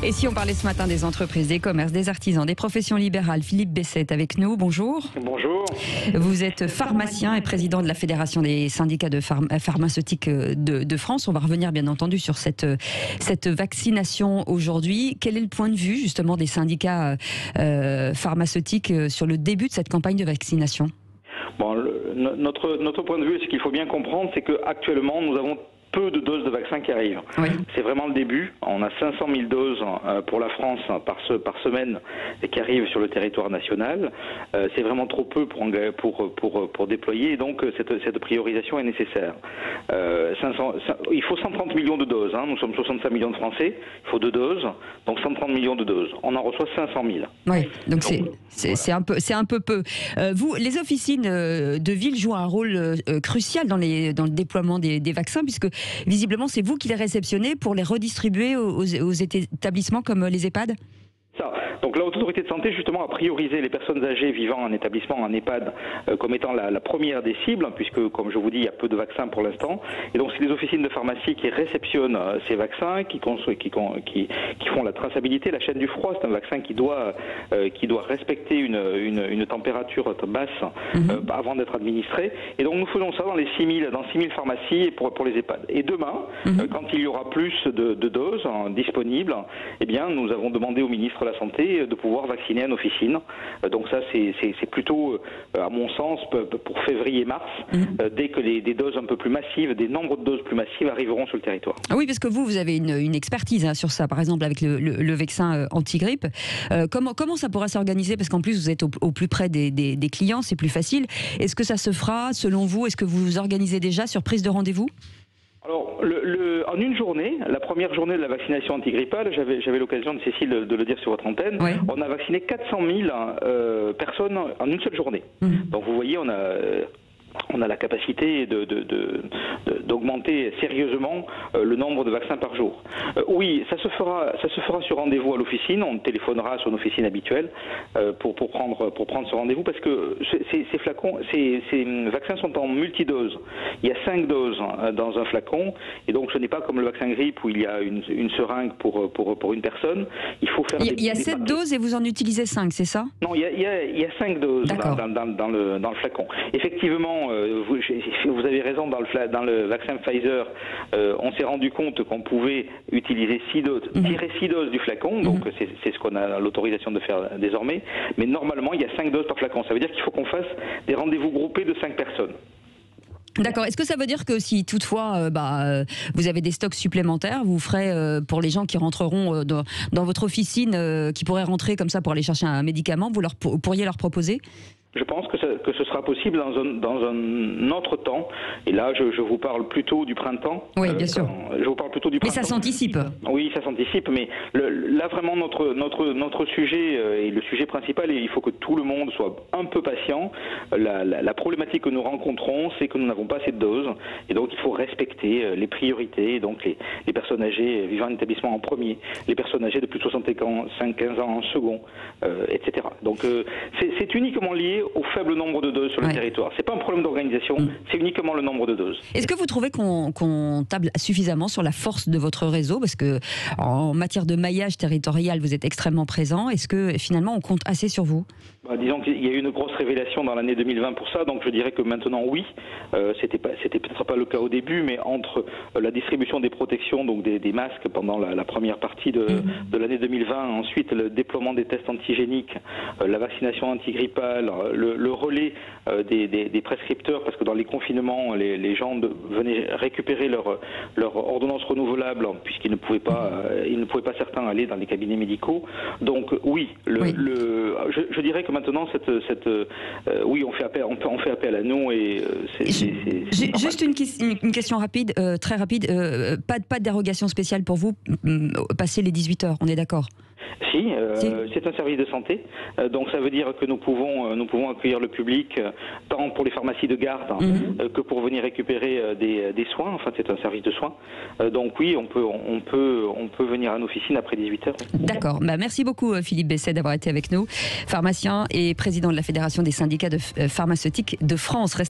Et si on parlait ce matin des entreprises, des commerces, des artisans, des professions libérales, Philippe Besset est avec nous. Bonjour. Bonjour. Vous êtes pharmacien et président de la Fédération des syndicats de pharmaceutiques de France. On va revenir bien entendu sur cette vaccination aujourd'hui. Quel est le point de vue justement des syndicats pharmaceutiques sur le début de cette campagne de vaccination ? Bon, notre point de vue, ce qu'il faut bien comprendre, c'est qu'actuellement, nous avons peu de doses de vaccins qui arrivent. Oui. C'est vraiment le début. On a 500 000 doses pour la France par semaine qui arrivent sur le territoire national. C'est vraiment trop peu pour déployer, et donc cette priorisation est nécessaire. Il faut 130 millions de doses. Nous sommes 65 millions de Français. Il faut 2 doses, donc 130 millions de doses. On en reçoit 500 000. Oui, donc c'est un peu peu. Vous, les officines de ville jouent un rôle crucial dans le déploiement des vaccins, puisque visiblement, c'est vous qui les réceptionnez pour les redistribuer aux établissements comme les EHPAD ? Ça. Donc la Haute Autorité de Santé justement a priorisé les personnes âgées vivant en établissement, en EHPAD, comme étant la première des cibles, puisque comme je vous dis, il y a peu de vaccins pour l'instant. Et donc c'est les officines de pharmacie qui réceptionnent ces vaccins, qui font la traçabilité. La chaîne du froid, c'est un vaccin qui doit respecter une température basse avant d'être administré. Et donc nous faisons ça dans 6 000 pharmacies pour les EHPAD. Et demain, quand il y aura plus de doses disponibles, eh bien nous avons demandé au ministre de la Santé de pouvoir vacciner en officine. Donc ça, c'est plutôt, à mon sens, pour février-mars, dès que des doses un peu plus massives, des nombres de doses plus massives arriveront sur le territoire. Ah oui, parce que vous avez une expertise sur ça, par exemple avec le vaccin anti-grippe. Comment ça pourra s'organiser ? Parce qu'en plus, vous êtes au plus près des clients, c'est plus facile. Est-ce que ça se fera, selon vous ? Est-ce que vous vous organisez déjà sur prise de rendez-vous ? Alors, en une journée, la première journée de la vaccination antigrippale, j'avais l'occasion de Cécile de le dire sur votre antenne, oui. On a vacciné 400 000 personnes en une seule journée. Donc vous voyez, on a la capacité d'augmenter sérieusement le nombre de vaccins par jour. Oui, ça se fera sur rendez-vous à l'officine. On téléphonera à son officine habituelle pour prendre ce rendez-vous, parce que ces vaccins sont en multidose. Il y a 5 doses dans un flacon, et donc ce n'est pas comme le vaccin grippe où il y a une seringue pour une personne. Il faut faire. Il y a 7 doses et vous en utilisez 5, c'est ça ? Non, il y a 5 doses dans le flacon. Effectivement. Vous avez raison, dans le vaccin Pfizer, on s'est rendu compte qu'on pouvait utiliser 6 doses, tirer 6 doses du flacon, donc c'est ce qu'on a l'autorisation de faire désormais, mais normalement il y a 5 doses par flacon. Ça veut dire qu'il faut qu'on fasse des rendez-vous groupés de 5 personnes. D'accord. Est-ce que ça veut dire que si toutefois vous avez des stocks supplémentaires, vous ferez pour les gens qui rentreront dans votre officine, qui pourraient rentrer comme ça pour aller chercher un médicament, vous pourriez leur proposer ? Je pense que ce sera possible dans un autre temps. Et là, je vous parle plutôt du printemps. Oui, bien sûr. Je vous parle plutôt du printemps. Mais ça s'anticipe. Oui, ça s'anticipe. Mais là, vraiment, notre sujet, et le sujet principal, et il faut que tout le monde soit un peu patient. La problématique que nous rencontrons, c'est que nous n'avons pas assez de doses. Et donc, il faut respecter les priorités. Donc, les personnes âgées vivant en établissement en premier, les personnes âgées de plus de 75-15 ans en second, etc. Donc, c'est uniquement lié au faible nombre de doses sur le territoire. C'est pas un problème d'organisation, c'est uniquement le nombre de doses. Est-ce que vous trouvez qu'on table suffisamment sur la force de votre réseau ? Parce que en matière de maillage territorial, vous êtes extrêmement présent. Est-ce que finalement on compte assez sur vous ? Disons qu'il y a eu une grosse révélation dans l'année 2020 pour ça, donc je dirais que maintenant oui. C'était peut-être pas le cas au début, mais entre la distribution des protections, donc des masques pendant la première partie de l'année 2020, ensuite le déploiement des tests antigéniques, la vaccination antigrippale, le relais des prescripteurs, parce que dans les confinements, les gens venaient récupérer leur ordonnance renouvelable, puisqu'ils ne pouvaient pas certains aller dans les cabinets médicaux. Donc oui, je dirais que maintenant, oui, on fait appel à nous, et juste une question rapide, très rapide. Pas de dérogation spéciale pour vous passer les 18 heures, on est d'accord ? Si, c'est un service de santé, donc ça veut dire que nous pouvons accueillir le public tant pour les pharmacies de garde que pour venir récupérer des soins. Enfin, c'est un service de soins. Donc oui, on peut venir à nos officines après 18 heures. D'accord. Merci beaucoup Philippe Besset d'avoir été avec nous, pharmacien et président de la Fédération des syndicats de pharmaceutiques de France.